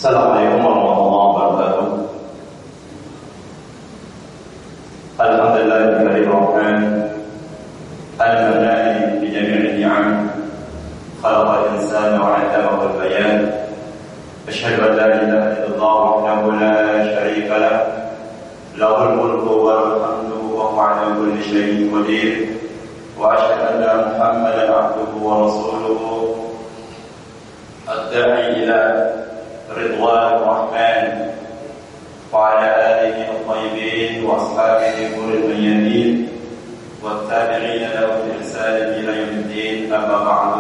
Assalamualaikum warahmatullahi wabarakatuh. Alhamdulillahil rahman al-manani bi jami'il ni'am khalaqal insana wa 'allamahu al-bayan. Asyhadu an la ilaha illallah wahdahu la syarika lah, lahul mulku wa hamdu wa huwa 'ala kulli syai'in qadir. Wa asyhadu anna Muhammadan 'abduhu wa rasuluhu ad-da'i ila رضوان الرحمن وعلى آله الطيبين وأصحابه غر الميامين والتابعين لهم بإحسان إلى يوم الدين. أما بعد،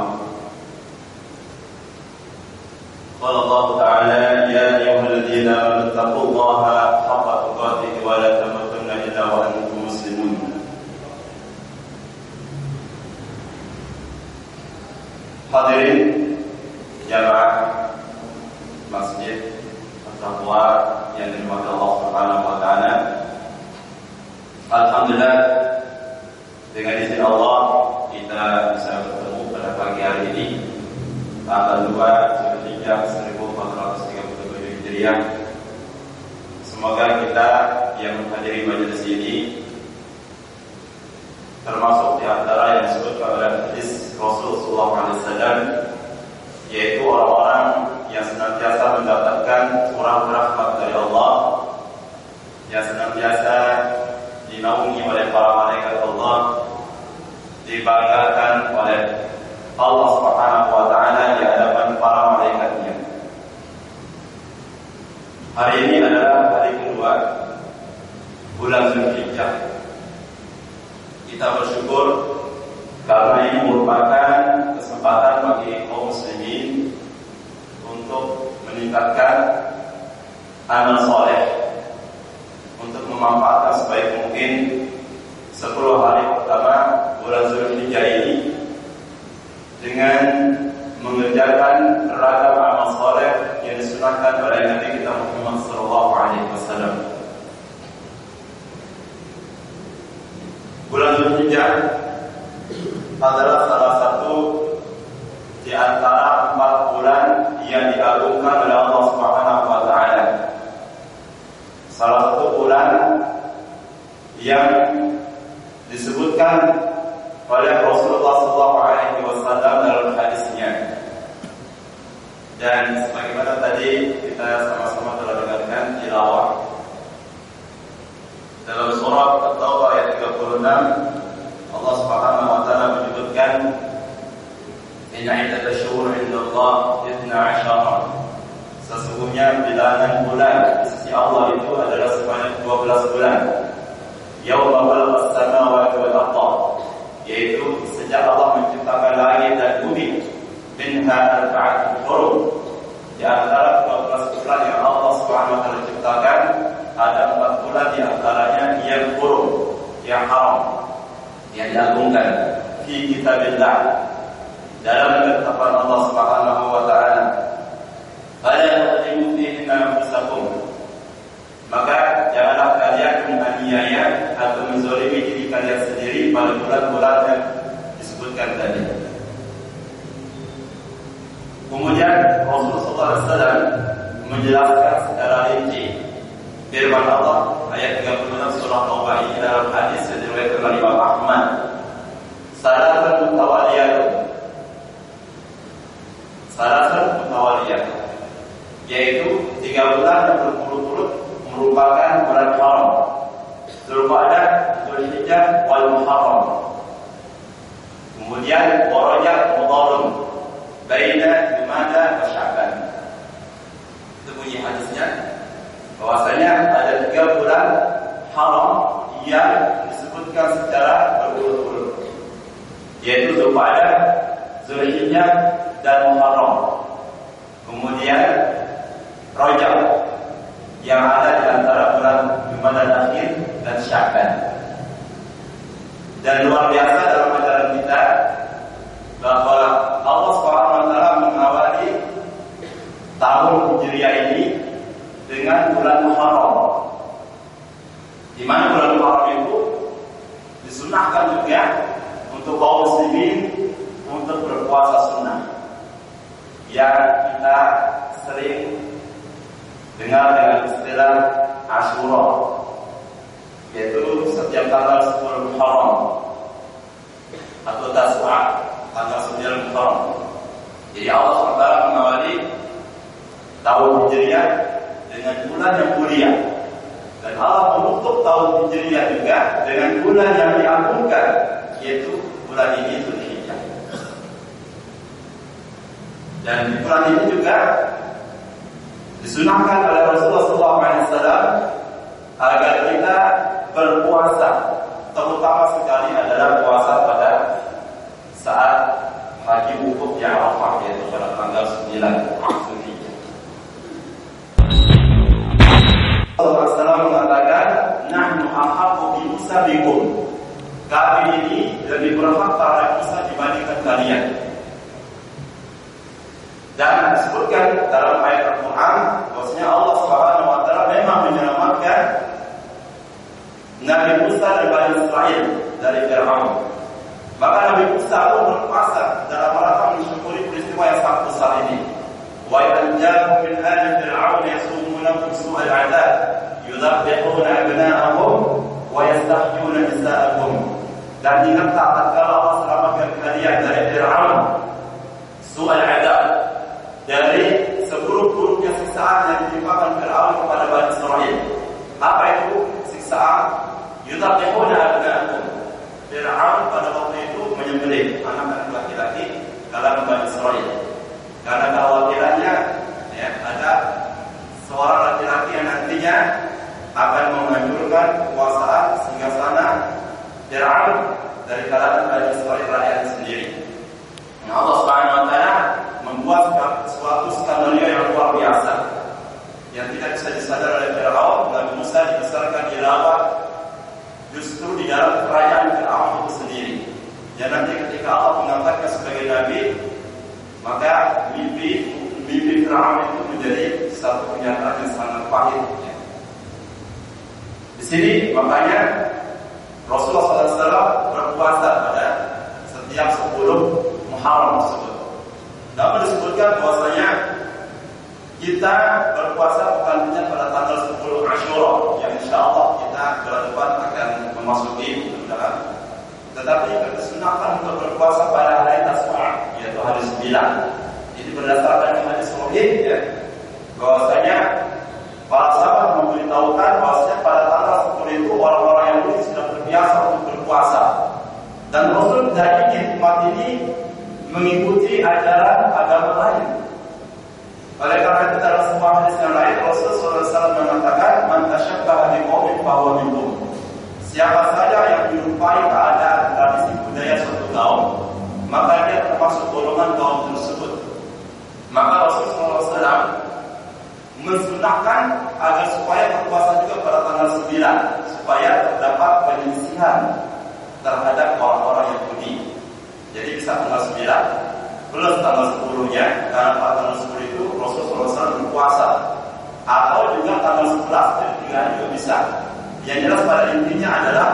قال الله تعالى: يا أيها الذين آمنوا اتقوا الله حق تقاته ولا تموتن إلا وأنتم مسلمون. Hadirin jamaah Masjid At-Taqwa yang dirahmati Allah Subhanahu wa taala. Alhamdulillah, dengan izin Allah kita bisa bertemu pada pagi hari ini, tanggal 2 Zulhijjah 1437 Hijriah. Semoga kita yang menghadiri majelis ini termasuk di antara yang disebutkan oleh hadis Rasul sallallahu alaihi wasallam, yaitu orang-orang yang senantiasa mendapatkan curah rahmat dari Allah, yang senantiasa dinaungi oleh para malaikat Allah, dibanggakan oleh Allah Subhanahu wa taala di hadapan para malaikatnya. Hari ini adalah hari kedua bulan Zulhijjah. Kita bersyukur karena ini merupakan kesempatan bagi kaum muslimin untuk meningkatkan amal soleh, untuk memanfaatkan sebaik mungkin 10 hari pertama bulan Zulhijjah ini dengan mengerjakan ragam amal soleh yang disunahkan oleh Nabi kita Muhammad SAW. Bulan Zulhijjah adalah salah satu di antara 4 bulan yang diagungkan oleh Allah Subhanahu wa taala. Salah satu bulan yang disebutkan oleh Rasulullah SAW dalam hadisnya. Dan sebagaimana tadi kita sama-sama telah dengarkan tilawah dalam surah At-Taubah ayat 36, Allah Subhanahu wa taala menyebutkan inna iddatash syuhur 'indallah 12. Sesungguhnya bilangan bulan di sisi Allah itu adalah sebanyak 12 bulan. Yauma khalaqas samawati wal ardh, yaitu sejak Allah menciptakan langit dan bumi. Minha arba'atun hurum, di antara 12 bulan yang Allah Subhanahu wa taala ciptakan, ada 4 bulan di antaranya yang hurum, yang haram, yang diagungkan fi kitabillah, dalam ketetapan Allah Subhanahu wa taala. Fala tadlimu fihinna anfusakum, maka janganlah kalian menganiaya atau menzalimi diri kalian sendiri pada bulan-bulan yang disebutkan tadi. Kemudian Rasulullah SAW menjelaskan secara rinci firman Allah ayat 36 surah Taubah ini dalam hadis yang diriwayatkan oleh Imam Ahmad. Salatun mutawaliyah, yaitu 3 bulan yang berturut-turut merupakan bulan haram: Dzulqa'dah, Dzulhijjah, wal Muharram. Kemudian Rajab, Muharram, baina Jumada wa Sya'ban. Itu bunyi hadisnya, bahwasanya ada 3 bulan haram yang disebutkan secara berturut-turut, yaitu Dzulqa'dah, Dzulhijjah, dan Muharram. Kemudian Rajab yang ada di antara bulan Jumadal Akhir dan Sya'ban. Dan luar biasa dalam ajaran kita bahwa Allah Subhanahu wa taala mengawali tahun Hijriah ini dengan bulan Muharram, di mana bulan Muharram itu disunahkan juga untuk kaum muslimin untuk berpuasa sunnah, yang kita sering dengar dengan istilah Asyura, yaitu setiap tanggal 10 Muharram atau Tasu'a, tanggal 9 Muharram. Jadi Allah SWT mengawali tahun Hijriah dengan bulan yang mulia, dan Allah menutup tahun Hijriah juga dengan bulan yang diagungkan, yaitu bulan ini Dzulhijjah. Dan di bulan ini juga disunahkan oleh Rasulullah SAW agar kita berpuasa, terutama sekali adalah puasa pada saat haji wukuf di Arafah, yaitu pada tanggal 9 Dzulhijjah. Rasulullah mengatakan, "Nahnu ahaqqu bi Musa bikum." Kami ini lebih berhak terhadap Musa dibandingkan kalian. Dan disebutkan dalam ayat Al-Quran bahwasanya Allah Subhanahu wa taala memang menyelamatkan Nabi Musa dari Bani Israil dari Fir'aun. Maka Nabi Musa pun berpuasa dalam rangka mensyukuri peristiwa yang sangat besar ini. Wa anjahum min ali Fir'aun yasumunakum su'al 'adzab yudhabbihuna abna'ahum wa yastahyuna nisa'ahum. Dan ingatlah tatkala Allah selamatkan kalian dari Fir'aun, su'al 'adzab, dari seburuk-buruknya siksaan yang ditimpakan Fir'aun kepada Bani Israil. Apa itu siksaan? Yudhabbihuna abna'ahum. Fir'aun pada waktu itu menyembelih anak-anak laki-laki kalangan Bani Israil. Karena kekhawatirannya ada seorang laki-laki yang nantinya akan menghancurkan kekuasaan singgasana Fir'aun dari kalangan Bani Israil rakyat sendiri. Nah, Allah Subhanahu wa taala membuat suatu skenario yang luar biasa yang tidak bisa disadari oleh Fir'aun. Nabi Musa dibesarkan di laut, justru di dalam kerajaan Fir'aun itu sendiri. Dan nanti ketika Allah mengangkatnya sebagai nabi, maka mimpi Fir'aun itu menjadi satu kenyataan yang sangat pahit. Di sini makanya Rasulullah SAW berpuasa pada setiap 10 Muharram tersebut. Namun disebutkan bahwasanya kita berpuasa bukan hanya pada tanggal 10 Asyura, yang insya Allah kita bulan depan akan memasuki mudah-mudahan. Tetapi disunahkan untuk berpuasa pada hari Tasu'a, yaitu hari 9. Ini berdasarkan hadis sahih ya, bahwasanya para sahabat memberitahukan bahwasanya pada tanggal 10 itu orang-orang Yahudi sudah terbiasa untuk berpuasa. Dan Rasul tidak ingin umat ini mengikuti ajaran agama lain. Oleh karena itu dalam sebuah hadis yang lain Rasulullah SAW mengatakan, "Man tashabbaha biqaumin fahuwa minhum." Siapa saja yang menyerupai keadaan tradisi budaya suatu kaum, maka dia termasuk golongan kaum tersebut. Maka Rasulullah SAW mensunahkan agar supaya berpuasa juga pada tanggal 9, supaya terdapat penyelisihan terhadap orang-orang Yahudi. Jadi bisa tanggal 9 plus tanggal 10-nya, karena pada tanggal 10 itu Rasulullah SAW berpuasa. Atau juga tanggal 11 dari 3 juga bisa. Yang jelas pada intinya adalah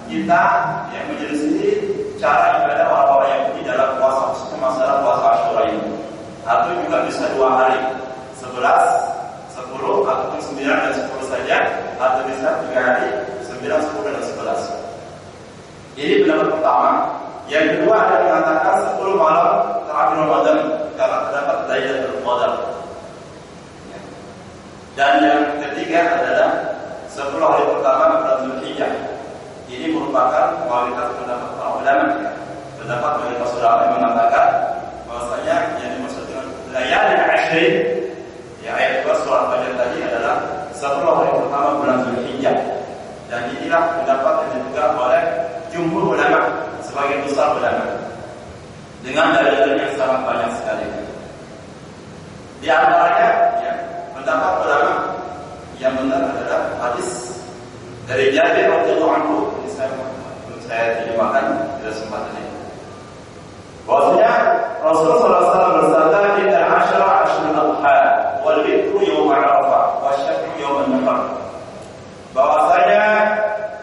kita yang menyelisih cara ibadah orang-orang Yahudi dalam puasa, khususnya masalah puasa Asyura ini. Atau juga bisa 2 hari, 11, 10 ataupun 9 dan 10 saja, atau bisa 3 hari, 9, 10 dan 11. Ini pendapat pertama. Yang kedua ada yang mengatakan 10 malam terakhir Ramadan karena terdapat Lailatul Qadar. Dan yang ketiga adalah 10 hari pertama bulan Dzulhijjah. Ini merupakan kualitas pendapat para ulama. Pendapat mayoritas ulama yang mengatakan bahwasanya yang dimaksud dengan Layalin Ashrin, ya ayat 2 surah Al-Fajr tadi adalah 10 hari pertama bulan Dzulhijjah. Dan inilah pendapat yang dipegang oleh jumhur ulama, sebagian besar ulama, dengan dalil yang sangat banyak sekali. Di antaranya, ya, pendapat ulama yang benar adalah hadis dari Jabir radhiyallahu anhu. Ini saya terjemahkan tidak sempat ini. Bahwasanya Rasulullah SAW bersabda, "Inna al-ashra ashrul adha, wal witru yawm Arafah, wa syakru yawm an-nahar." Bahwasanya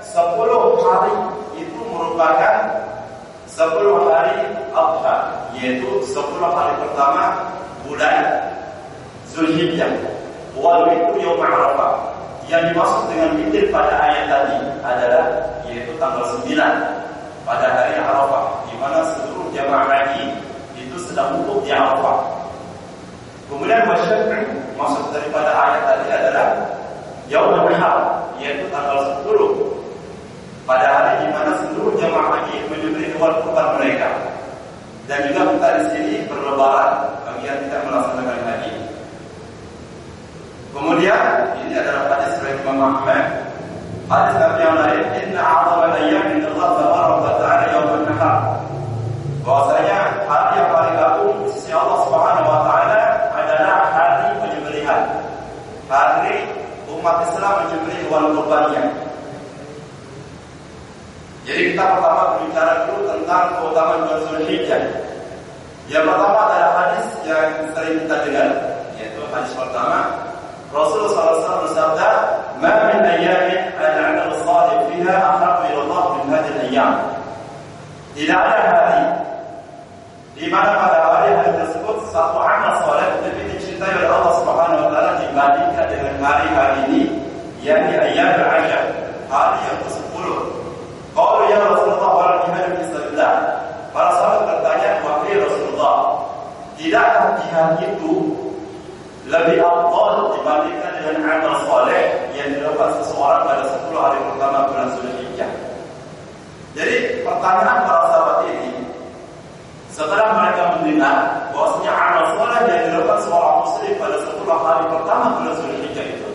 10 hari itu merupakan 10 hari Adha, yaitu 10 hari pertama bulan Dzulhijjah. wal witru yaum Arafah. Yang dimaksud dengan witir pada ayat tadi adalah yaitu tanggal 9 pada hari Arafah, di mana seluruh jamaah haji itu sedang wukuf di Arafah. Kemudian wasyaf'i, maksud daripada ayat tadi adalah yaum Nahar, yaitu tanggal 10 pada hari di mana seluruh jamaah haji menyembelih hewan kurban mereka. Dan juga kita di sini berlebaran bagi yang tidak melaksanakan haji. Kemudian ini adalah hadis riwayat Imam Ahmad. Hadis Nabi yang lain, inna a'zama al-ayyam indallah tabaraka wa ta'ala yaum an-nahar. Bahwasanya hari yang paling agung di sisi Allah Subhanahu wa taala adalah hari penyembelihan. Hari umat Islam menyembelih hewan kurbannya. Jadi kita pertama berbicara dulu tentang keutamaan bulan Zulhijjah. Yang pertama adalah hadis yang sering kita dengar, yaitu hadis pertama Rasulullah SAW bersabda, "Ma min ayyamin al-'amal as-salih fiha ahabbu ila Allah min hadhihi al-ayyam." Tidak ada hari di mana pada hari tersebut satu amal saleh lebih dicintai oleh Allah Subhanahu wa taala dibandingkan dengan hari-hari ini, yakni ayyamul 'ashr, hari yang ke-10. Qalu ya Rasulullah wa jihad fi sabilillah. Para sahabat bertanya, "Wahai Rasulullah, tidakkah jihad itu lebih afdal dibandingkan dengan amal saleh yang dilakukan seseorang pada 10 hari pertama bulan Zulhijjah?" Jadi pertanyaan para sahabat ini setelah mereka mendengar bahwasanya amal saleh yang dilakukan seorang muslim pada 10 hari pertama bulan Zulhijjah itu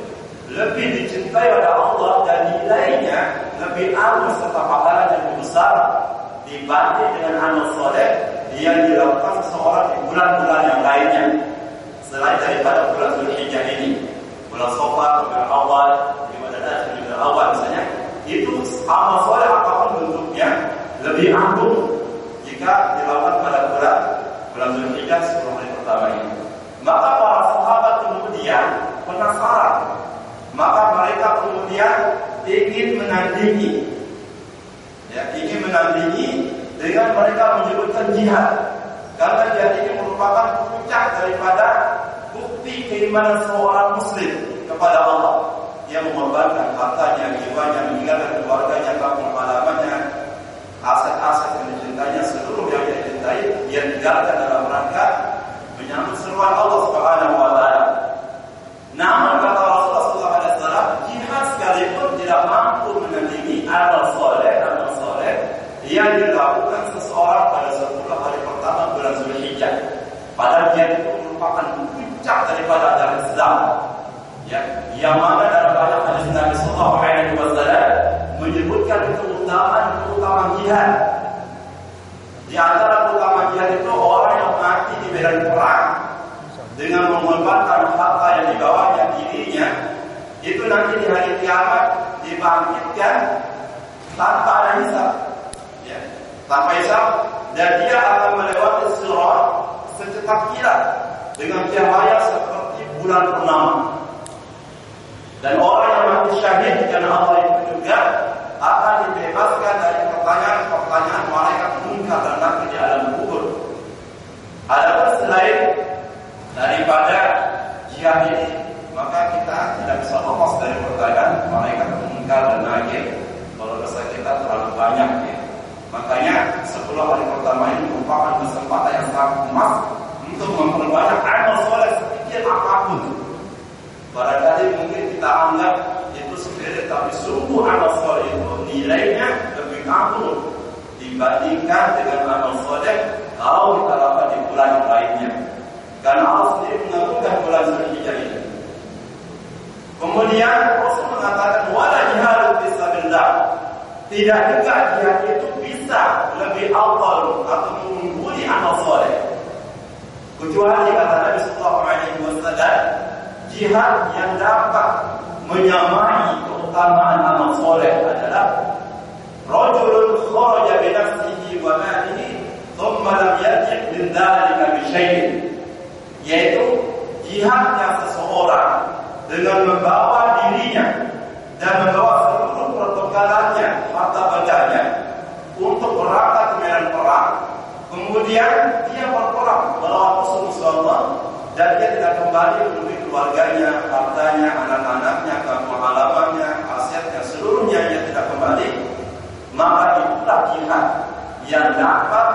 lebih dicintai oleh Allah dan nilainya lebih agung serta pahalanya lebih besar dibanding dengan amal saleh yang dilakukan seseorang di bulan-bulan yang lainnya selain daripada bulan Zulhijjah ini, bulan Safar, bulan Awal, bulan Akhir, bulan Awal misalnya, itu amal saleh apapun bentuknya lebih agung jika dilakukan pada bulan Zulhijjah 10 hari pertama ini. Maka para sahabat kemudian penasaran, maka mereka kemudian ingin menandingi, dengan mereka menyebutkan jihad, karena jihad ini merupakan puncak daripada bukti keimanan seorang muslim kepada Allah. Dia mengorbankan hartanya, jiwanya, meninggalkan keluarganya, kampung halamannya, aset-aset yang dicintainya, seluruh yang dia cintai, dia tinggalkan dalam rangka menyambut seruan Allah Subhanahu wa taala. Namun kata Rasulullah SAW, jihad sekalipun tidak mampu menandingi amal soleh yang dilakukan seseorang pada 10 hari pertama bulan Zulhijjah. Padahal dia itu merupakan puncak daripada ajaran Islam. Ya, yang mana dalam banyak hadis Nabi Sallallahu Alaihi Wasallam menyebutkan keutamaan jihad. Di antara keutamaan jihad itu orang yang mati di medan perang dengan mengorbankan harta yang dibawanya dirinya, itu nanti di hari kiamat dibangkitkan tanpa ada hisab, ya, tanpa hisab, dan dia akan melewati sirat secepat kilat dengan cahaya seperti bulan purnama. Dan orang yang mati syahid karena Allah itu juga akan dibebaskan dari pertanyaan malaikat munkar dan nakir di alam kubur. Adapun selain daripada jihad ini, maka kita tidak bisa lepas dari pertanyaan malaikat munkar dan nakir kalau dosa kita terlalu banyak, ya. Makanya 10 hari pertama ini merupakan kesempatan yang sangat emas untuk memperbanyak amal soleh sedikit apapun. Barangkali mungkin kita anggap itu sepele, tapi sungguh amal soleh itu nilainya lebih agung dibandingkan dengan amal soleh kalau kita lakukan di bulan lainnya. Karena Allah sendiri mengagungkan bulan Zulhijjah ini. Kemudian Rasul mengatakan wala jihadu fisabilillah. Tidak juga jihad itu bisa lebih afdal atau mengungguli amal soleh. Kecuali kata Nabi Sallallahu Alaihi Wasallam, jihad yang dapat menyamai keutamaan amal soleh adalah rajulun kharaja bi nafsihi wa malihi thumma lam yarji' min dzalika bi syai'in, yaitu jihadnya seseorang dengan membawa dirinya dan membawa seluruh perbekalannya, harta bendanya untuk berangkat ke medan perang. Kemudian dia berperang melawan musuh Allah dan dia tidak kembali menemui keluarganya, hartanya, anak-anaknya, kampung halamannya, asetnya, seluruhnya dia tidak kembali, maka itulah jihad yang dapat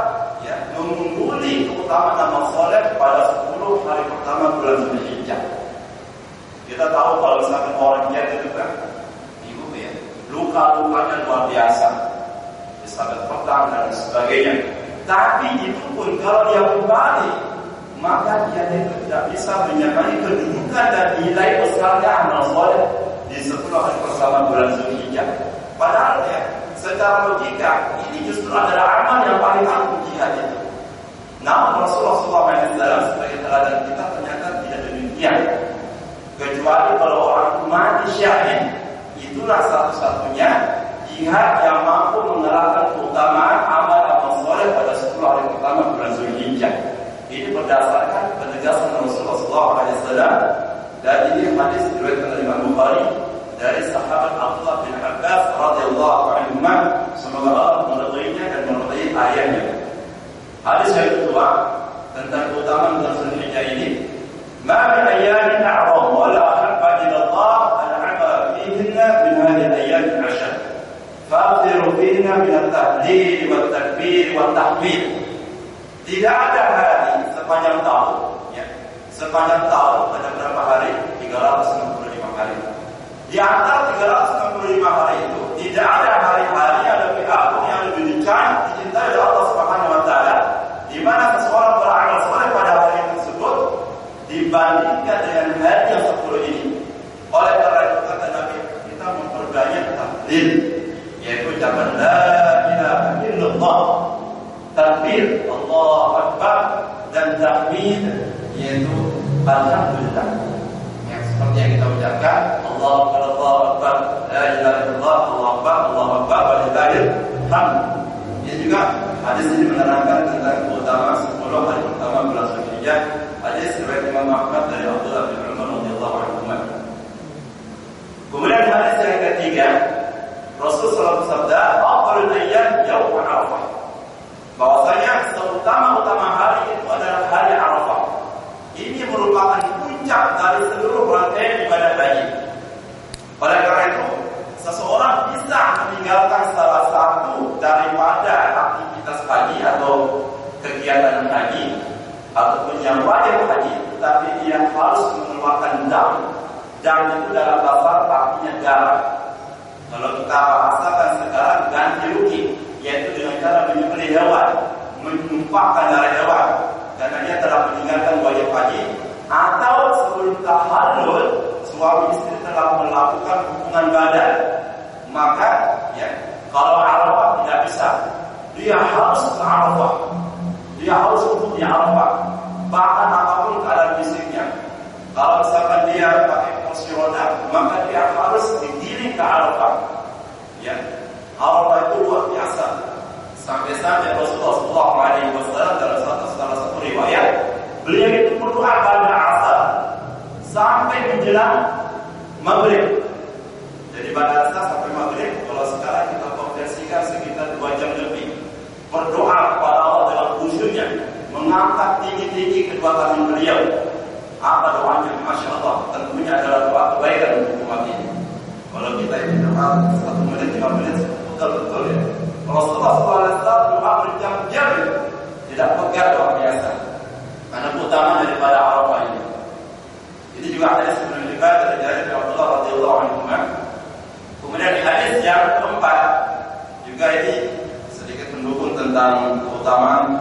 mengungguli keutamaan amal soleh pada 10 hari pertama bulan Zulhijjah. Kita tahu kalau misalkan orang jihad itu kan luka-lukanya luar biasa, disabet pedang dan sebagainya. Tapi itu pun kalau dia kembali, maka dia itu tidak bisa menyamai kedudukan dan nilai besarnya amal soleh di 10 hari pertama bulan Zulhijjah. Padahal secara logika ini justru adalah amal yang paling agung jihad itu. Namun Rasulullah SAW sebagai teladan kita ternyata tidak demikian. Kecuali kalau orang itu mati syahid, itulah satu-satunya jihad yang mampu menerapkan keutamaan amal soleh pada 10 hari pertama bulan Zulhijjah. Ini berdasarkan penegasan Rasulullah SAW, dan ini hadis diriwayatkan oleh Imam Bukhari dari sahabat Abdullah bin Abbas radhiyallahu anhu, semoga Allah meridainya dan meridai ayahnya. Hadis yang kedua tentang keutamaan bulan Zulhijjah ini, ma min ayyamin a'zam wa la ahabba ila Allah al-'amal fihinna min hadhihi al-ayyam al-'ashr. Fa'dhiru fihinna min at-tahlil wa at-takbir wa at-tahmid. Tidak ada hari sepanjang tahun, sepanjang tahun ada berapa hari? 365 hari. Di antara 365 hari itu tidak ada hari-hari yang lebih agung, yang lebih dicintai oleh Allah Subhanahu wa taala, di mana seseorang beramal soleh pada hari tersebut dibandingkan dengan hari yang 10 ini. Oleh karena itu kata Nabi, kita memperbanyak tahlil, yaitu ucapan la ilaha illallah, takbir Allahu Akbar, dan tahmid yaitu alhamdulillah. Yang seperti yang kita ucapkan Allahu Akbar, Allahu Akbar, la ilaha illallah, Allahu Akbar, Allahu Akbar, walillahil hamd. Ini juga hadis ini menerangkan tentang keutamaan 10 hari pertama bulan Zulhijjah. Hadis riwayat Imam Ahmad dari Abdullah bin Umar radhiyallahu anhu. Kemudian hadis yang ketiga, Rasulullah bersabda, "Afdhalul ayyam yaum Arafah." Bahwasanya seutama-utama hari itu adalah hari Arafah. Ini merupakan puncak dari seluruh rangkaian ibadah haji. Oleh karena itu, seseorang bisa meninggalkan salah satu daripada aktivitas haji atau kegiatan haji ataupun yang wajib haji, tetapi dia harus mengeluarkan dam. Dam itu dalam bahasa artinya darah. Kalau kita bahasakan sekarang ganti rugi, yaitu dengan cara menyembelih hewan, menumpahkan darah hewan, karena dia telah meninggalkan wajib haji, atau sebelum tahallul suami istri telah melakukan hubungan badan, maka kalau Arafah tidak bisa, dia harus ke Arafah, dia harus duduk di Arafah, bahkan apapun keadaan fisiknya. Kalau misalkan dia pakai kursi roda, maka dia harus digiring ke Arafah. Arafah itu luar biasa. Sampai-sampai Rasulullah SAW dalam salah satu riwayat, beliau itu berdoa pada asar sampai menjelang maghrib. Jadi pada asar sampai maghrib, kalau sekarang kita konversikan sekitar 2 jam lebih, berdoa kepada Allah dalam khusyuknya, mengangkat tinggi-tinggi kedua tangan beliau. Apa doanya? Masya Allah, tentunya adalah doa kebaikan untuk umat ini. Kalau kita ini doa 1 menit, 5 menit, betul-betul ya. Rasulullah SAW doa berjam-jam, tidak pegar doa biasa, karena utama daripada Arafah ini. Ini juga hadis menunjukkan dari Abdullah radhiyallahu anhu. Kemudian di hadis yang keempat juga ini sedikit mendukung tentang keutamaan.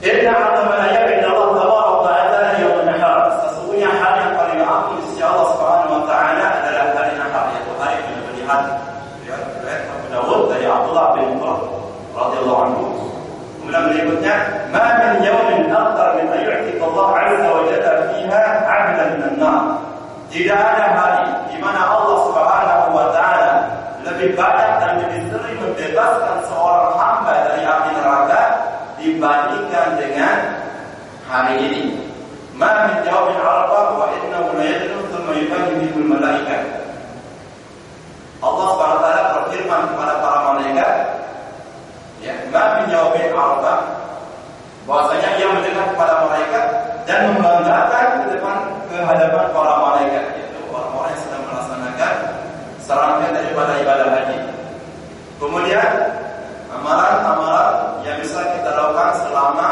Inna 'azama al-ayyam inda Allah tabaraka wa ta'ala yaum an-nahar. Sesungguhnya hari yang paling agung di sisi Allah Subhanahu wa taala adalah hari Nahar, yaitu hari penyembelihan hati. Riwayat Abu Dawud dari Abdullah bin Umar radhiyallahu anhu. Kemudian berikutnya, ma min yawmin akthar min an yu'tika Allah 'azza wa jalla fiha 'abdan min an-nar. Tidak ada hari di mana Allah Subhanahu wa taala lebih banyak dan lebih sering membebaskan seorang hamba dari api neraka dibandingkan dengan hari ini. Ma min yawmin Arafah wa innahu la yadnu thumma yubayyin bihil malaikah. Allah Subhanahu wa taala berfirman kepada para malaikat, ma min yawmin Arafah, bahwasanya ia mendengar kepada malaikat dan membanggakan Kemudian amalan-amalan yang bisa kita lakukan selama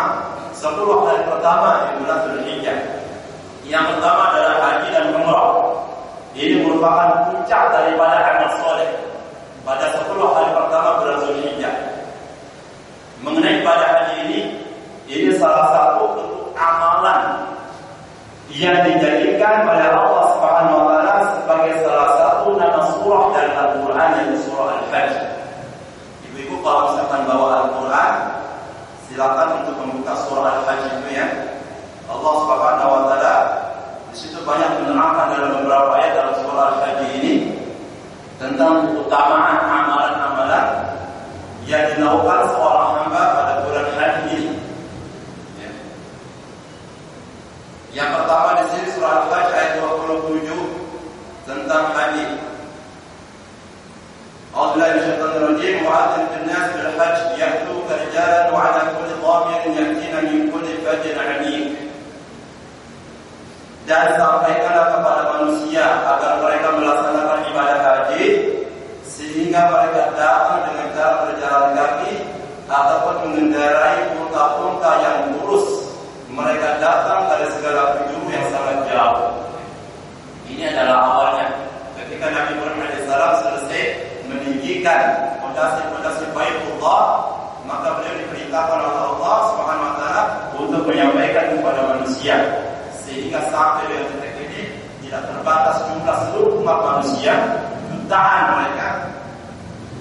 10 hari pertama di bulan Dzulhijjah. Yang pertama adalah haji dan umrah. Ini merupakan puncak daripada amal soleh pada 10 hari pertama bulan Dzulhijjah. Mengenai ibadah haji ini salah satu bentuk amalan yang dijadikan oleh Allah Subhanahu wa taala sebagai salah satu nama surah dari Al-Qur'an, yaitu surah Al-Hajj. Ibu-ibu kalau misalkan bawa Al-Qur'an, silakan untuk membuka surah Al-Hajj itu ya. Allah Subhanahu wa taala di situ banyak menerangkan dalam beberapa ayat dalam surah Al-Hajj ini tentang keutamaan amalan-amalan yang dilakukan seorang hamba pada bulan haji ini. Ya. Yang pertama di sini surah Al-Hajj ayat 27 tentang haji. A'udzubillahi minasyaitonir rajim. Wa'adzin fil nas bil hajj ya'tuka rijalan wa 'ala kulli dhamirin ya'tina min kulli fajjin 'amiq. Dan sampaikanlah kepada manusia agar mereka melaksanakan ibadah haji sehingga mereka datang dengan cara berjalan kaki ataupun mengendarai unta-unta yang lurus. Mereka datang dari segala penjuru yang sangat jauh. Ini adalah awalnya ketika Nabi Muhammad SAW selesai meninggikan fondasi Baitullah, maka beliau diperintahkan oleh Allah Subhanahu wa taala untuk menyampaikan kepada manusia sehingga sampai dengan detik ini tidak terbatas jumlah seluruh umat manusia, jutaan mereka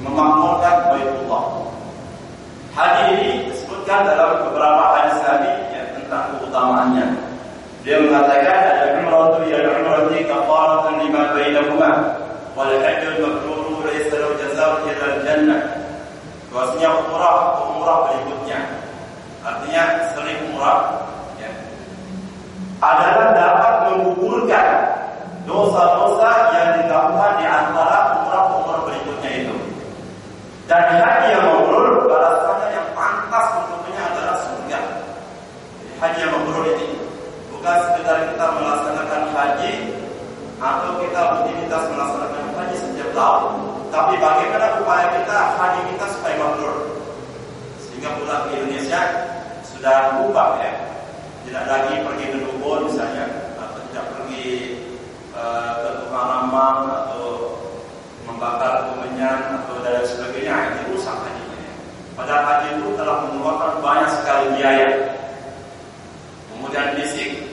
memakmurkan Baitullah. Haji ini disebutkan dalam beberapa hadis Nabi yang tentang keutamaannya. Dia mengatakan al-umratu ya al-umratu kafaratun lima bainahuma wal hajjul mabrur laysa lahu jazaa'un illa al-jannah. Bahwasanya umrah berikutnya, artinya selain umrah adalah dapat menggugurkan dosa-dosa yang dilakukan di antara umrah-umrah berikutnya itu. Dan haji yang mabrur balasannya yang pantas untuknya adalah surga. Haji yang mabrur ini bukan sekedar kita melaksanakan haji atau kita rutinitas melaksanakan haji setiap tahun, tapi bagaimana upaya kita haji kita supaya mabrur, sehingga pulang ke Indonesia sudah berubah ya. Tidak lagi pergi ke dukun misalnya, atau tidak pergi ke tukang ramang atau membakar kemenyan atau dan sebagainya. Itu rusak hajinya. Padahal haji itu telah mengeluarkan banyak sekali biaya, kemudian fisik.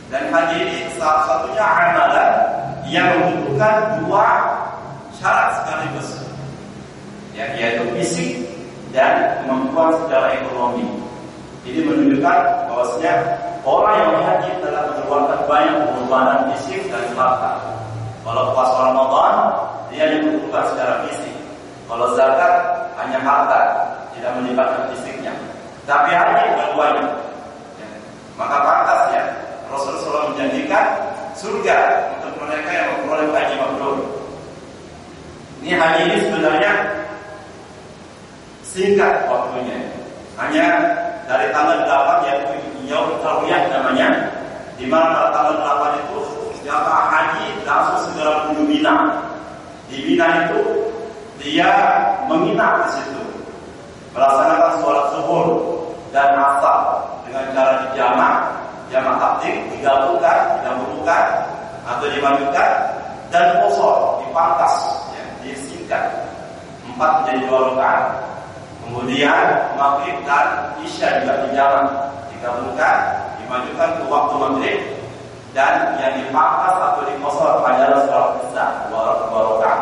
Dan haji ini salah satunya amalan yang membutuhkan 2 syarat sekaligus, ya, yaitu fisik dan kemampuan secara ekonomi. Ini menunjukkan bahwasanya orang yang berhaji telah mengeluarkan banyak pengorbanan fisik dan harta. Kalau puasa Ramadan, dia dibutuhkan secara fisik. Kalau zakat hanya harta, tidak melibatkan fisiknya. Tapi haji dua-duanya. Ya. Maka pantas ya Rasulullah menjanjikan surga untuk mereka yang memperoleh haji mabrur. Ini haji ini sebenarnya singkat waktunya, hanya dari tanggal 8 yaitu Yaum Tarwiyah namanya, di mana pada tanggal 8 itu jamaah haji langsung segera menuju Mina. Di Mina itu dia menginap di situ, melaksanakan sholat zuhur dan asar dengan cara jamak takdim, digabungkan atau dimajukan, dan qasar dipangkas, ya, disingkat 4 menjadi 2 rakaat. Kemudian maghrib dan isya juga dijamak, digabungkan, dimajukan ke waktu maghrib, dan yang dipangkas atau dikosor adalah sholat isya 2 rakaat.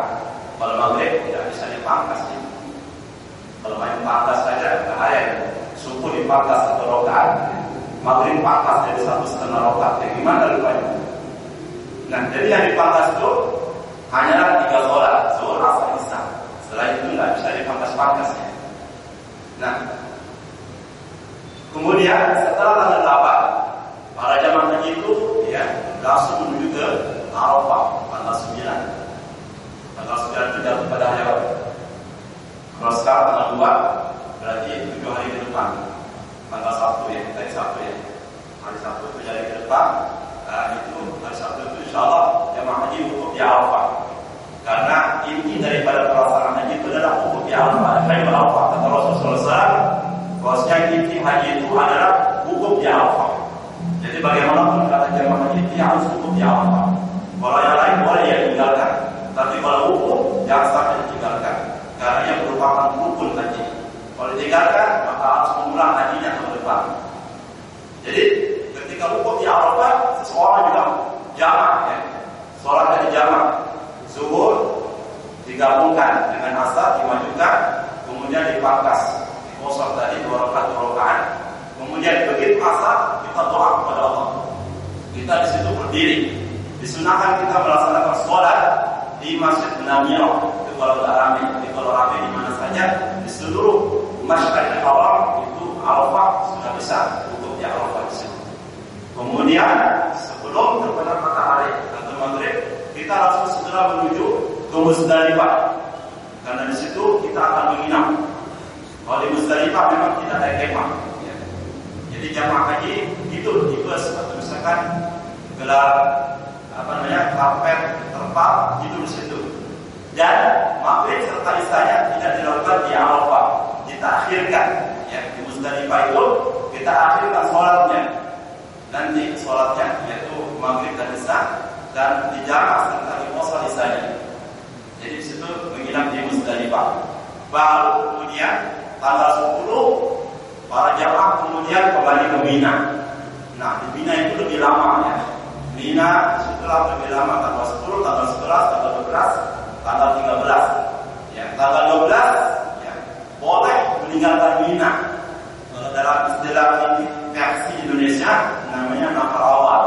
Kalau maghrib tidak bisa dipangkas, ya. Kalau main pangkas saja bahaya. Subuh dipangkas 1 rakaat, maghrib pangkas jadi 1,5 rakaat. Gimana rupanya? Nah, jadi yang dipangkas itu hanyalah 3 sholat, zuhur, asar, isya. Setelah itu tidak bisa dipangkas-pangkasnya. Nah, kemudian setelah tanggal 8, para jamaah haji itu ya langsung menuju ke Arafah tanggal 9. Tanggal 9 itu jatuh pada hari apa? Kalau sekarang tanggal 2, berarti 7 hari ke depan. Tanggal 1 ya, tadi Sabtu ya. Hari Sabtu 7 hari ke depan. Nah, itu hari Sabtu itu insyaallah jamaah haji wukuf di Arafah. Karena inti daripada pelaksanaan haji itu adalah wukuf di Arafah. inti haji itu adalah wukuf di Arafah. Jadi bagaimanapun kata jamaah haji itu harus wukuf di Arafah. Kalau yang lain boleh ya tinggalkan, tapi kalau wukuf jangan sampai ditinggalkan, karena ia merupakan rukun haji. Kalau ditinggalkan maka harus mengulang hajinya tahun depan. Jadi ketika wukuf di Arafah, seseorang juga jamak ya, sholat dari jamak, zuhur digabungkan dengan asar dimajukan, kemudian dipangkas, dikosor tadi 2 rakaat. Kemudian begitu asar kita doa kepada Allah. Kita di situ berdiri. Disunahkan kita melaksanakan sholat di Masjid Namirah. Itu kalau tidak ramai. Jadi kalau ramai di mana saja di seluruh Masjidil Haram itu Arafah sudah bisa untuk di Arafah di situ. Kemudian sebelum terbenam matahari atau maghrib, kita langsung segera menuju ke Muzdalifah. Karena di situ kita akan menginap. Kalau di Muzdalifah memang tidak ada kemah. Ya. Jadi jamaah haji itu atau misalkan gelar karpet terpal itu di situ. Dan maghrib serta isyanya tidak dilakukan di Arafah, kita akhirkan. Ya, di Muzdalifah itu kita akhirkan sholatnya. Nanti sholatnya yaitu maghrib dan isya dan dijamak serta diqasar isyanya. Jadi di situ menginap di Muzdalifah. Baru kemudian tanggal 10 para jamaah kemudian kembali ke Mina. Nah, di Mina itu lebih lama ya. Mina setelah lebih lama tanggal 10, tanggal 11, tanggal 12, tanggal 13. Ya, tanggal 12 ya, boleh meninggalkan Mina. Kalau dalam istilah versi Indonesia namanya nafar awal.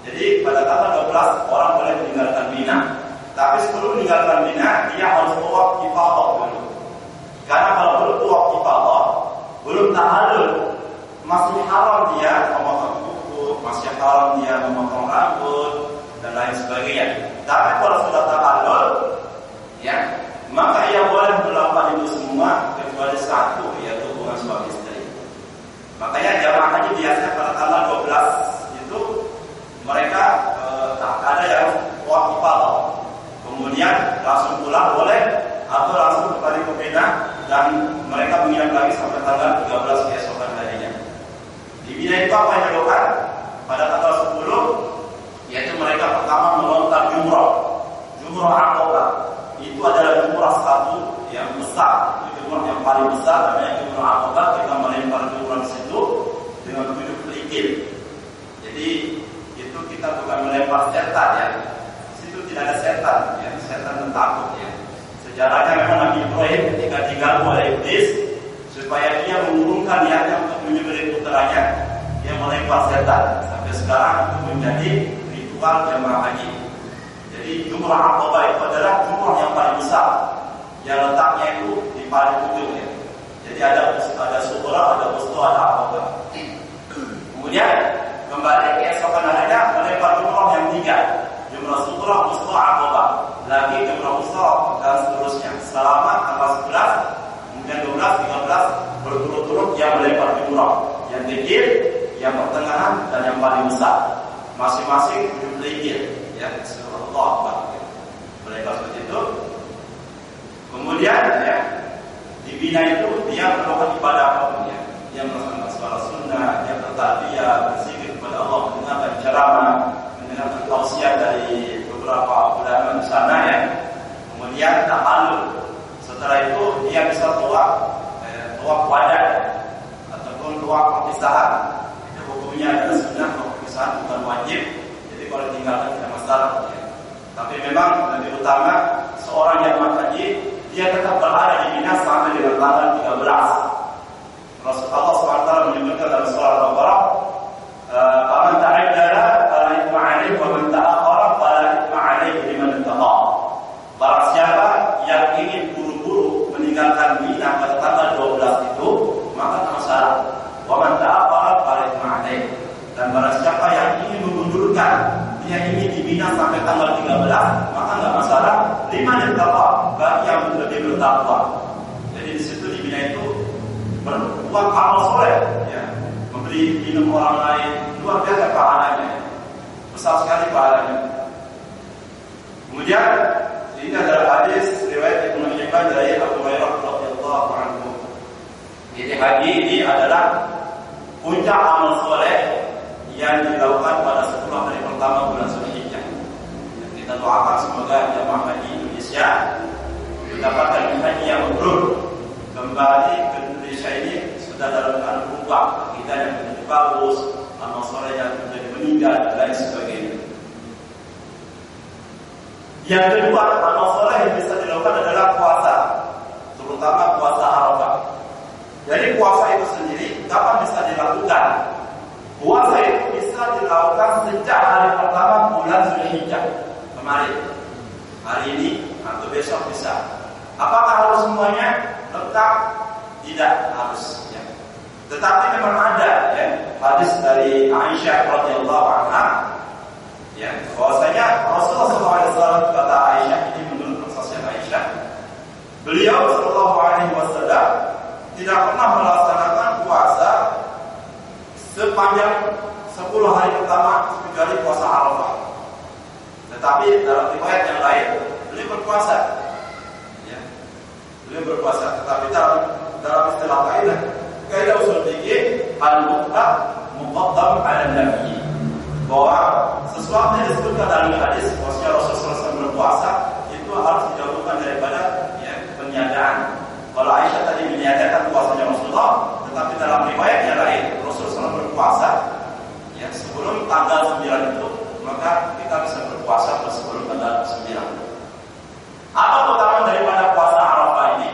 Jadi pada tanggal 12 orang boleh meninggalkan Mina. Tapi sebelum meninggalkan Mina dia harus tawaf ifadah dulu. Karena kalau belum tawaf ifadah, belum tahallul, masih haram dia memotong kuku, masih haram dia memotong rambut dan lain sebagainya. Tapi kalau sudah tahallul, ya, maka ia boleh melakukan itu semua kecuali satu, yaitu hubungan suami istri. Makanya jamaah haji biasanya pada tanggal 12 itu mereka ada yang tawaf ifadah. Kemudian langsung pulang boleh atau langsung kembali ke Mina dan mereka menginap lagi sampai tanggal 13 keesokan harinya. Di Mina itu apa yang dilakukan? Pada tanggal 10 yaitu mereka pertama melontar jumrah Aqabah. Itu adalah jumrah satu yang besar, jumrah yang paling besar namanya jumrah Aqabah. Kita melempar jumrah di situ dengan 7 kerikil. Jadi itu kita bukan melempar setan ya. Tidak ada setan, ya, setan dan takut ya. Sejarahnya memang Nabi Ibrahim ketika diganggu oleh iblis supaya dia mengurungkan niatnya untuk menyembelih putranya, dia melempar setan. Sampai sekarang itu menjadi ritual jamaah haji. Jadi jumrah Aqabah itu adalah jumrah yang paling besar, yang letaknya itu di paling ujung ya. Jadi ada sughra, ada wusta, ada Aqabah. Kemudian kembali keesokan harinya melempar jumrah yang 3. Jumrah sughra, wusta, Aqabah. Lagi jumrah wusta dan seterusnya. Selama tanggal 11, kemudian 12, 13 berturut-turut yang melempar jumrah. Yang kecil, yang pertengahan dan yang paling besar. Masing-masing 7 kerikil. Ya, subhanallah. Melempar seperti itu. Kemudian ya, di Mina itu dia melakukan ibadah apapun ya. Dia melaksanakan sholat sunnah, dia bertalbiyah, berzikir kepada Allah, mendengarkan ceramah, dengan tausiah dari beberapa ulama di sana ya. Kemudian tahallul. Setelah itu dia bisa tawaf wadah ataupun tawaf perpisahan. Itu hukumnya adalah sunnah perpisahan, bukan wajib. Jadi kalau tinggalkan tidak masalah ya. Tapi memang lebih utama seorang yang haji dia tetap berada di Mina sampai dengan tanggal 13. Rasulullah SWT menyebutkan dalam surah Al-Baqarah, "Faman ta'ajjala fala ithma 'alaihi wa man ta'akhkhara fala ithma 'alaihi liman ittaqa." Barang siapa yang ingin buru-buru meninggalkan Mina pada tanggal 12 itu, maka tak masalah. Wa man ta'akhkhara fala ithma 'alaihi. Dan barang siapa yang ingin memundurkan, dia ingin di Mina sampai tanggal 13, maka enggak masalah. Liman ittaqa, bagi yang lebih bertakwa. Jadi di situ di Mina itu berbuat amal soleh, ya, memberi minum orang lain, luar biasa pahalanya, besar sekali pahalanya. Kemudian ini adalah hadis riwayat Ibnu Hibban dari Abu Hurairah radhiyallahu anhu. Jadi haji ini adalah puncak amal soleh yang dilakukan pada 10 hari pertama bulan Zulhijjah. Kita doakan semoga jamaah haji Indonesia mendapatkan haji yang mabrur, kembali ke Indonesia ini sudah dalam keadaan berubah, kita yang menjadi bagus, amal soleh yang menjadi meninggal dan lain sebagainya. Yang kedua, amal soleh yang bisa dilakukan adalah puasa, terutama puasa Arafah. Jadi puasa itu sendiri kapan bisa dilakukan? Puasa itu bisa dilakukan sejak hari pertama bulan Zulhijjah kemarin. Hari ini atau besok bisa. Apakah harus semuanya lengkap? Tidak harus. Ya. Tetapi memang ada ya, hadis dari Aisyah radhiyallahu anha, ya, bahwasanya Rasulullah SAW kata Aisyah, ini menurut kesaksian Aisyah, beliau sallallahu alaihi wasallam tidak pernah melaksanakan puasa sepanjang 10 hari pertama kecuali puasa Arafah. Tetapi dalam riwayat yang lain beliau berpuasa. Ya. Beliau berpuasa, tetapi dalam istilah kaidah usul fikih al-mutlaq muqaddam 'ala an-nafi. Bahwa sesuatu yang disebutkan dalam hadis bahwasanya Rasulullah SAW berpuasa itu harus dijauhkan daripada ya, peniadaan. Kalau Aisyah tadi meniadakan puasanya Rasulullah, tetapi dalam riwayat yang lain Rasulullah SAW berpuasa ya, sebelum tanggal 9 itu, maka kita bisa berpuasa sebelum tanggal 9. Apa keutamaan daripada puasa Arafah ini?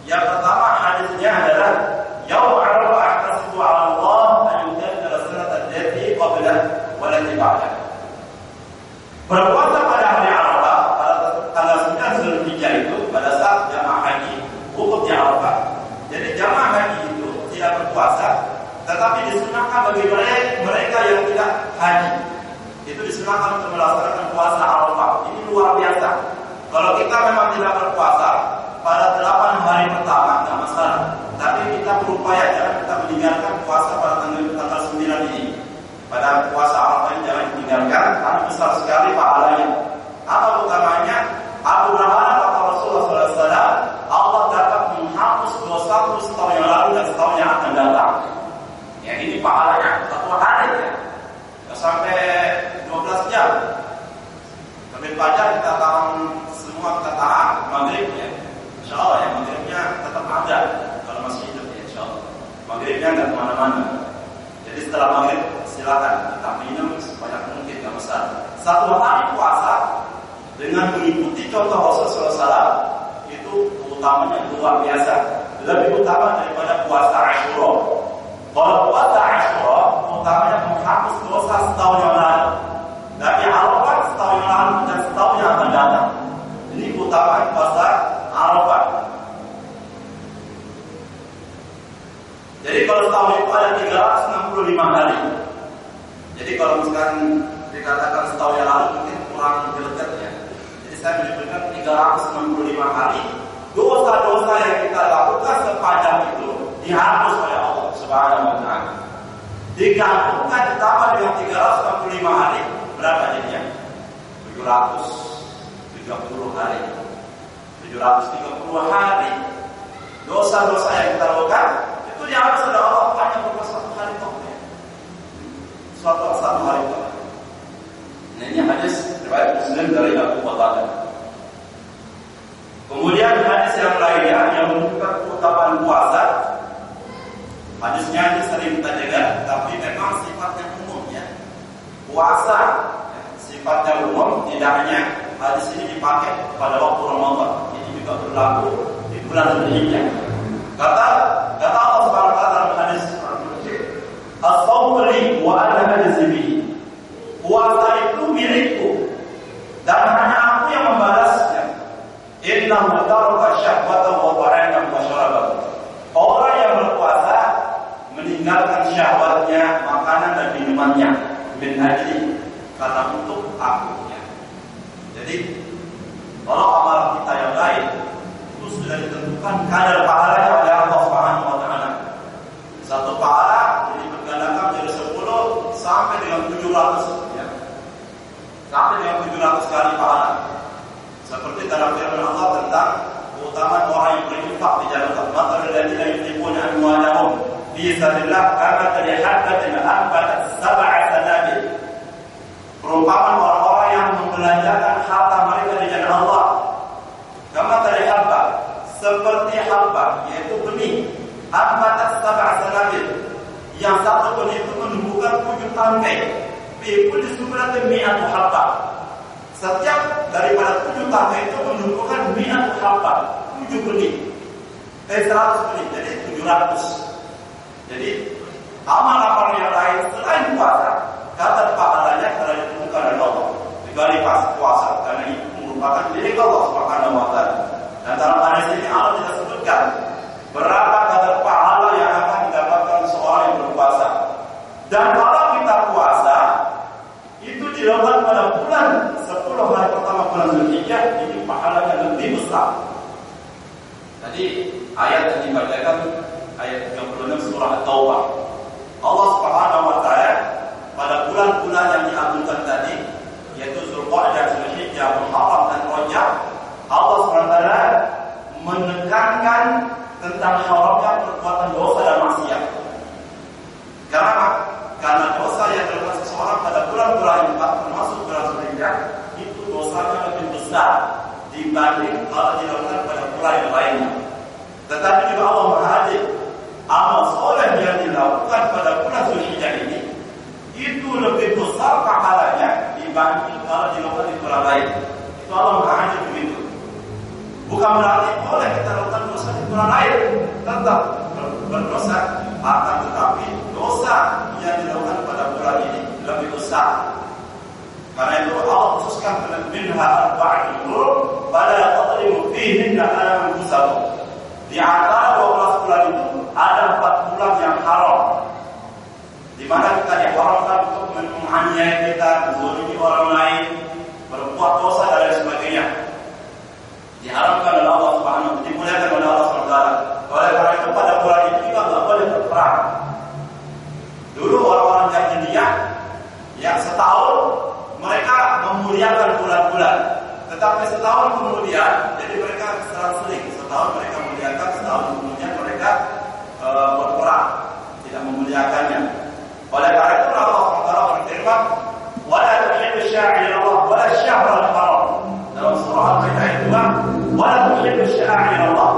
Yang pertama hadisnya adalah yaum Arafah ahtasibu 'ala Allah an yukaffira sanata allati qabla wa allati ba'da. Berpuasa pada hari Arafah pada tanggal 9 Zulhijjah itu pada saat jamaah haji wukufnya Arafah. Jadi jamaah haji itu tidak berpuasa, tetapi disunahkan bagi mereka yang tidak haji. Itu disunahkan untuk melaksanakan puasa Arafah. Ini luar biasa. Kalau kita memang tidak berpuasa pada 8 hari pertama tidak masalah, tapi kita berupaya jangan kita meninggalkan puasa pada tanggal 9 ini. Pada puasa Arafah ini jangan ditinggalkan, karena besar sekali pahalanya. Apa utamanya? Abu Hurairah kata Rasulullah SAW, Allah dapat menghapus dosa setahun yang lalu dan setahun yang akan datang. Ya, ini pahalanya satu hari ya. Sampai 12 jam. Sampai fajar kita tahan, semua kita tahan maghrib ya. Insyaallah ya, maghribnya tetap ada kalau masih hidup ya, insyaallah. Maghribnya enggak kemana-mana. Jadi setelah maghrib silakan kita minum sebanyak mungkin, enggak masalah. Satu hari puasa dengan mengikuti contoh Rasulullah SAW itu utamanya luar biasa, lebih utama daripada puasa Asyura. Kalau puasa Asyura utamanya menghapus dosa setahun yang lalu, dari Arafah setahun yang lalu dan setahun yang akan datang. Ini keutamaan puasa Arafah. Jadi kalau setahun itu ada 365 hari. Jadi kalau misalkan dikatakan setahun yang lalu mungkin kurang greget ya. Jadi saya menyebutkan 365 hari. Dosa-dosa yang kita lakukan sepanjang itu dihapus oleh Allah Subhanahu wa taala. Digabungkan ditambah dengan 365 hari, berapa jadinya? 730 hari. 730 hari. Dosa-dosa yang kita lakukan itu dihapus oleh Allah hanya beberapa satu hari saja. Satu hari saja. Nah, ini hadis riwayat Muslim dari Abu Qatadah. Kemudian hadis yang lainnya yang menunjukkan keutamaan puasa. Hadisnya ini sering kita dengar, tapi memang sifatnya umum ya. Puasa ya, sifatnya umum, tidak hanya hadis ini dipakai pada waktu Ramadan. Ini juga berlaku di bulan Zulhijjah. Kata Allah Subhanahu wa taala dalam hadis as-sawmu li wa ana ajzi bihi. Puasa itu milikku dan hanya aku yang membalasnya. Innahu taraka syahwata wa ta'ama wa syarabahu. Orang yang berpuasa meninggalkan syahwatnya, makanan dan minumannya min ajli, karena untuk aku ya. Jadi kalau amal kita yang lain itu sudah ditentukan kadar pahalanya oleh Allah Subhanahu wa taala. Satu pahala jadi bergandakan dari 10 sampai dengan 700 ya. Sampai dengan 700 kali pahala. Seperti dalam firman Allah tentang keutamaan orang yang berinfak di jalan Allah. Mathalul ladzina yunfiquna amwalahum fi sabilillah kamathali habbatin anbatat sab'a sanabil. Perumpamaan orang-orang yang membelanjakan harta mereka di jalan Allah. Kamathali habba, seperti habba, yaitu benih. Anbatat sab'a sanabil, yang satu benih itu menumbuhkan 7 tangkai. Fi kulli subratin mi'atu habba. Setiap daripada 7 tangkai itu menumbuhkan mi'atu habba, 7 benih. 100 benih, jadi 700. Jadi amal-amal yang lain selain puasa, kadar pahalanya telah ditentukan oleh Allah. Kecuali pas puasa, karena itu merupakan milik Allah Subhanahu wa taala. Dan dalam hadis ini Allah tidak sebutkan berapa kadar pahala yang akan didapatkan seorang yang berpuasa. Dan kalau kita puasa itu dilakukan pada bulan 10 hari pertama bulan Zulhijjah, ini pahalanya lebih besar. Tadi ayat yang dibacakan ayat 36 surah At-Taubah. Allah Subhanahu wa taala pada bulan-bulan yang diagungkan tadi, yaitu Zulqa'dah, Zulhijjah, Muharram dan Rajab, Allah Subhanahu wa taala menekankan tentang haramnya perbuatan dosa dan maksiat. Karena dosa yang dilakukan seseorang pada bulan-bulan yang termasuk bulan Zulhijjah itu dosanya lebih besar dibanding kalau dilakukan pada bulan yang lainnya. Tetapi juga Allah menghadir amal soleh yang dilakukan pada bulan Zulhijjah ini itu lebih besar pahalanya dibanding kalau dilakukan di bulan lain. Itu Allah menghadir begitu. Bukan berarti boleh kita lakukan dosa di bulan lain, tetap berdosa, akan tetapi dosa yang dilakukan pada bulan ini lebih besar. Karena itu Allah khususkan minha arba'atul hurum fala tadrimu fihinna anfusakum. Di antara 12 bulan itu ada 4 bulan yang haram, di mana kita diharamkan untuk menganiaya kita, menzalimi orang lain, berbuat dosa dan lain sebagainya. Diharamkan oleh Allah Subhanahu wa taala, dimuliakan oleh Allah Subhanahu wa taala. Oleh karena itu pada bulan ini juga tidak boleh berperang. Dulu orang-orang jahiliyah yang setahun mereka memuliakan bulan-bulan, tetapi setahun kemudian jadi mereka selang-seling. Setahun mereka memuliakan, setahun kemudian mereka berperang, tidak memuliakannya. Oleh karena itu Allah SWT berfirman, "Wala tuhibbu sya'irallah wala syahral haram." Dalam surah Al-Baqarah ayat 2, "Wala tuhibbu sya'irallah."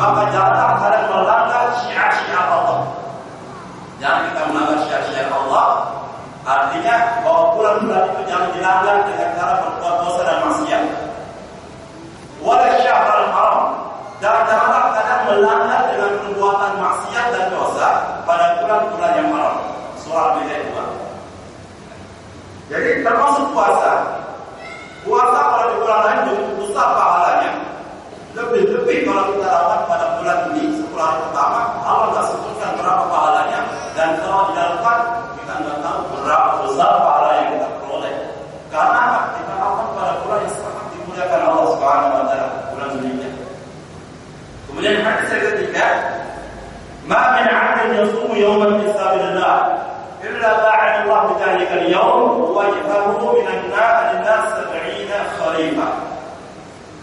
Maka janganlah kalian melanggar syiar-syiar Allah. Jangan kita melanggar syiar-syiar Allah. Artinya bahwa bulan-bulan itu jangan dilanggar dengan cara berbuat dosa dan maksiat. Wala syahral haram. Dan janganlah kalian melanggar dengan perbuatan maksiat dan dosa pada bulan-bulan yang haram. Surah Al-Baqarah 2. Jadi termasuk puasa. Puasa kalau di bulan lain lebih besar pahalanya. Lebih-lebih kalau kita lakukan pada bulan ini 10 hari pertama, Allah tidak sebutkan berapa pahalanya, dan kalau dilakukan kita tidak tahu berapa besar pahala yang kita peroleh. Karena kita lakukan pada bulan yang sangat dimuliakan Allah Subhanahu wa taala, bulan Zulhijjah. Kemudian hadis yang ketiga, "Ma min 'abdin yasumu yawman fi sabilillah illa ba'ada Allah bi dhalika al-yawm wajhahu min an-nar 70 kharifah."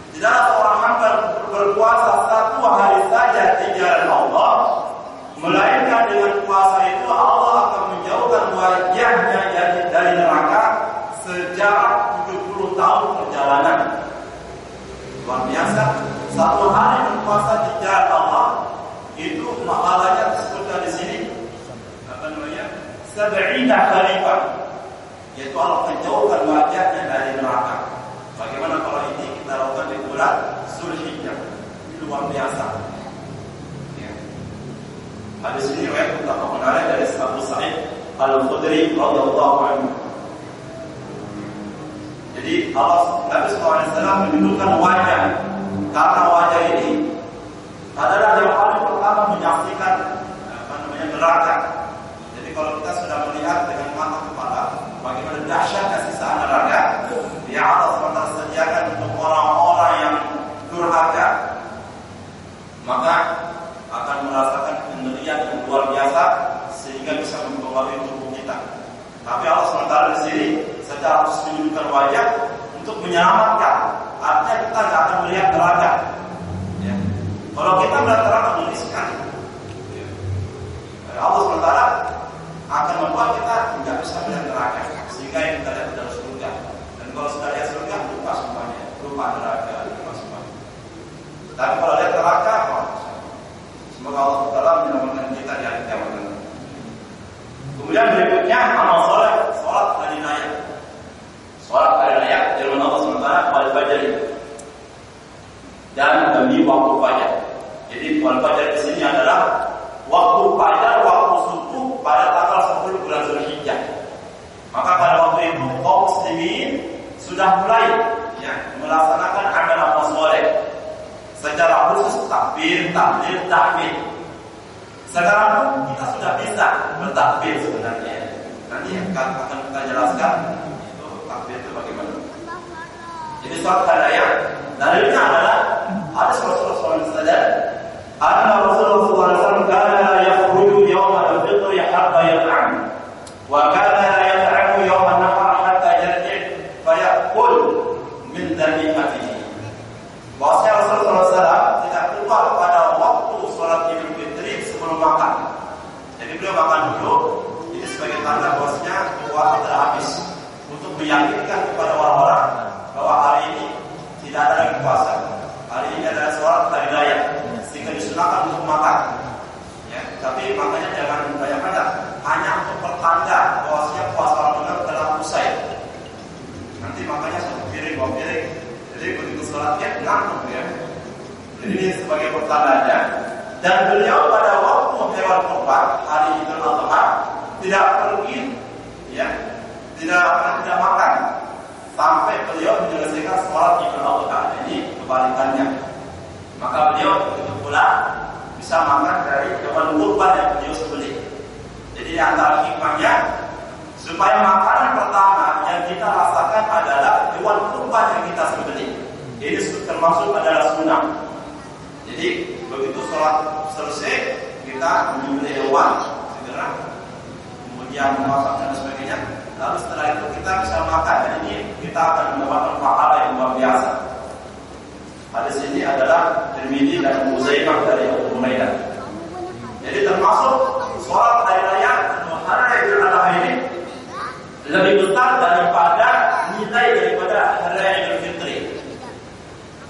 Tidaklah seorang hamba berpuasa 1 hari saja di jalan Allah, melainkan dengan puasa itu Allah akan menjauhkan wajahnya dari neraka sejarak 70 tahun perjalanan. Luar biasa. 1 hari berpuasa di jalan Allah itu pahalanya disebutkan di sini apa namanya? 70 kharifah, yaitu Allah menjauhkan wajahnya dari neraka. Bagaimana kalau ini kita lakukan di bulan Zulhijjah? Ini luar biasa. Ya. Hadis ini riwayat muttafaqun alaih dari Abu Sa'id Al-Khudri radhiyallahu anhu. Jadi Nabi SAW menunjukkan wajah, karena wajah ini adalah yang paling pertama menyaksikan neraka. Jadi kalau kita sudah melihat dengan mata kepala bagaimana dahsyatnya siksa neraka, yang Allah SWT sediakan untuk orang-orang yang durhaka, maka akan merasakan penderian yang luar biasa sehingga bisa mempengaruhi tubuh kita. Tapi Allah SWT di sini secara khusus menunjukkan wajah untuk menyelamatkan. Artinya kita tidak akan melihat neraka. Ya. Kalau kita melihat neraka menyedihkan, Allah SWT akan membuat kita tidak bisa melihat neraka, sehingga yang kita lihat adalah surga. Dan kalau sudah lihat surga, lupa semuanya, lupa neraka, lupa semuanya. Tapi kalau lihat neraka, semoga Allah SWT menyelamatkan kita di hari kiamat. Kemudian berikutnya amal soleh, sholat hari raya. Sholat hari raya firman Allah SWT wal fajr dan demi waktu fajar. Jadi wal fajr di sini adalah waktu fajar, waktu subuh pada tanggal 10 bulan Zulhijjah. Maka pada waktu itu kaum muslimin sudah mulai melaksanakan amal soleh. Secara khusus takbir, tahlil, tahmid. Sekarang kita sudah bisa bertakbir sebenarnya. Nanti akan kita jelaskan itu takbir itu bagaimana. Jadi sholat hari raya dalilnya adalah hadis Rasulullah SAW. Anna Rasulullah SAW kana yakhruju yawm al-fitr hatta yat'am wa kana la yat'amu yawm an-nahar hatta yarji' fa ya'kul min dhanihatihi. Bahwasanya Rasulullah SAW tidak keluar pada waktu sholat Idul Fitri sebelum makan. Jadi beliau makan dulu. Ini sebagai tanda bahwasanya puasa telah habis, untuk meyakinkan kepada orang-orang bahwa hari ini tidak ada lagi puasa. Hari ini adalah sholat hari raya, sehingga disunahkan untuk makan. Ya, tapi makanya jangan banyak-banyak, hanya untuk pertanda bahwasanya puasa Ramadan telah usai. Nanti makanya satu piring, dua piring. Jadi begitu sholatnya ngantuk ya. Jadi ini sebagai pertandanya. Dan beliau pada waktu hewan kurban hari Idul Adha tidak pergi, tidak makan sampai beliau menyelesaikan sholat Idul Adha. Ini kebalikannya. Maka beliau begitu pula bisa makan dari hewan kurban yang beliau sembelih. Jadi antara hikmahnya supaya makanan pertama yang kita rasakan adalah hewan kurban yang kita sembelih. Ini termasuk adalah sunnah. Jadi begitu sholat selesai kita menyembelih hewan, segera kemudian memasak dan sebagainya. Lalu setelah itu kita bisa makan. Dan ini kita akan mendapatkan pahala yang luar biasa. Hadis ini adalah Tirmidzi dan Uzaimah dari Abu Hurairah. Jadi termasuk sholat hari raya atau hari Idul Adha ini lebih besar daripada nilai daripada hari raya Idul Fitri.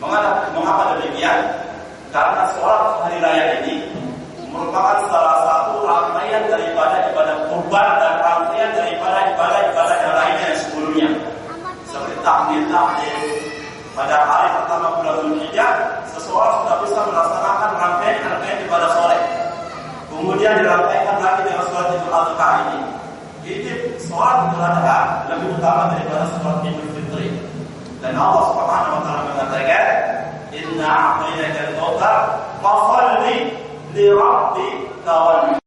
Mengapa demikian? Karena sholat hari raya ini merupakan salah satu rangkaian daripada ibadah kurban dan rangkaian daripada ibadah-ibadah yang lainnya yang sebelumnya. Seperti tahlil. Pada hari pertama bulan Zulhijjah, seseorang sudah bisa melaksanakan rangkaian ibadah soleh. Kemudian dirangkaikan lagi dengan sholat Idul Adha ini. Ini sholat Idul Adha lebih utama daripada sholat Idul Fitri. Dan Allah Subhanahu wa taala mengatakan, "Inna a'tainaka al-kautsar, fasholli li rabbika wanhar."